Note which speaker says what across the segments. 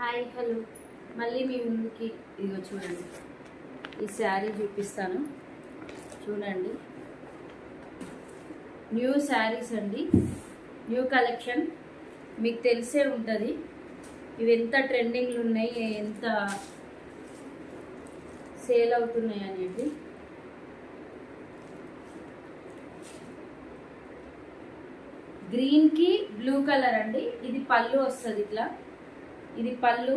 Speaker 1: Hi hello మళ్ళీ మీ ముందుకి ఇదిగో చూడండి, ఈ శారీ చూపిస్తాను చూడండి. న్యూ శారీస్ అండి, న్యూ కలెక్షన్. మీకు తెలిసే ఉంటుంది ఇవి ఎంత ట్రెండింగ్లు ఉన్నాయి, ఎంత సేల్ అవుతున్నాయి అనేది. గ్రీన్కి బ్లూ కలర్ అండి. ఇది పళ్ళు వస్తుంది, ఇట్లా ఇది పళ్ళు.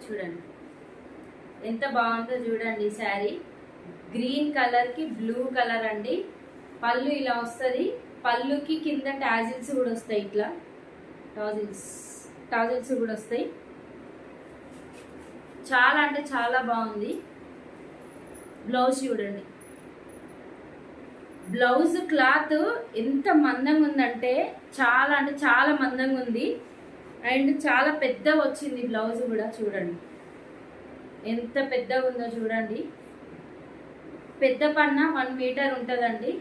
Speaker 1: చూడండి ఎంత బాగుందో చూడండి శారీ. గ్రీన్ కలర్కి బ్లూ కలర్ అండి. పళ్ళు ఇలా వస్తుంది, పళ్ళుకి కింద టాజిల్స్ కూడా వస్తాయి, ఇట్లా టాజిల్స్ కూడా వస్తాయి. చాలా అంటే చాలా బాగుంది. బ్లౌజ్ చూడండి, బ్లౌజ్ క్లాత్ ఎంత మందంగా ఉందంటే చాలా అంటే చాలా మందంగా ఉంది. అండ్ చాలా పెద్ద వచ్చింది బ్లౌజ్ కూడా. చూడండి ఎంత పెద్దగా ఉందో చూడండి. పెద్ద పన్న 1 మీటర్ ఉంటుందండి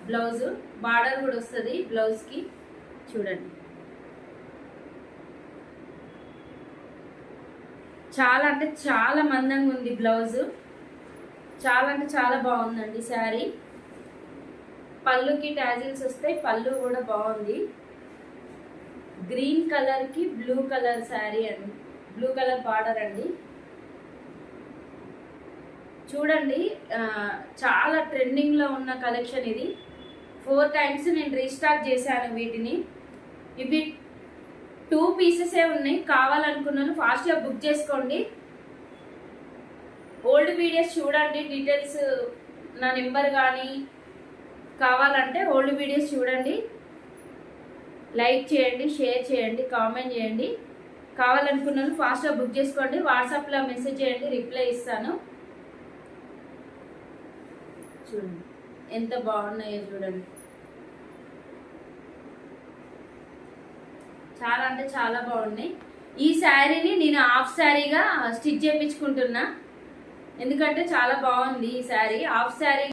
Speaker 1: బ్లౌజ్. బార్డర్ కూడా వస్తుంది బ్లౌజ్కి. చూడండి చాలా అంటే చాలా మందంగా ఉంది బ్లౌజ్. చాలా అంటే చాలా బాగుందండి శారీ. పళ్ళుకి టాజిల్స్ వస్తాయి, పళ్ళు కూడా బాగుంది. గ్రీన్ కలర్కి బ్లూ కలర్ శారీ అండి, బ్లూ కలర్ బార్డర్ అండి. చూడండి చాలా ట్రెండింగ్లో ఉన్న కలెక్షన్ ఇది. 4 టైమ్స్ నేను రీస్టాక్ చేశాను వీటిని. ఇవి 2 పీసెసే ఉన్నాయి. కావాలనుకున్నాను ఫాస్ట్గా బుక్ చేసుకోండి. ఓల్డ్ వీడియోస్ చూడండి, డీటెయిల్స్ నా నెంబర్ కానీ కావాలంటే ఓల్డ్ వీడియోస్ చూడండి. లైక్ చేయండి, షేర్ చేయండి, కామెంట్ చేయండి. కావాలనుకున్నాను ఫాస్ట్గా బుక్ చేసుకోండి. వాట్సాప్లో మెసేజ్ చేయండి, రిప్లై ఇస్తాను. చూడండి ఎంత బాగున్నాయో చూడండి. చాలా అంటే చాలా బాగున్నాయి. ఈ శారీని నేను హాఫ్ శారీగా స్టిచ్ చేయించుకుంటున్నా, ఎందుకంటే చాలా బాగుంది ఈ శారీ. హాఫ్ శారీ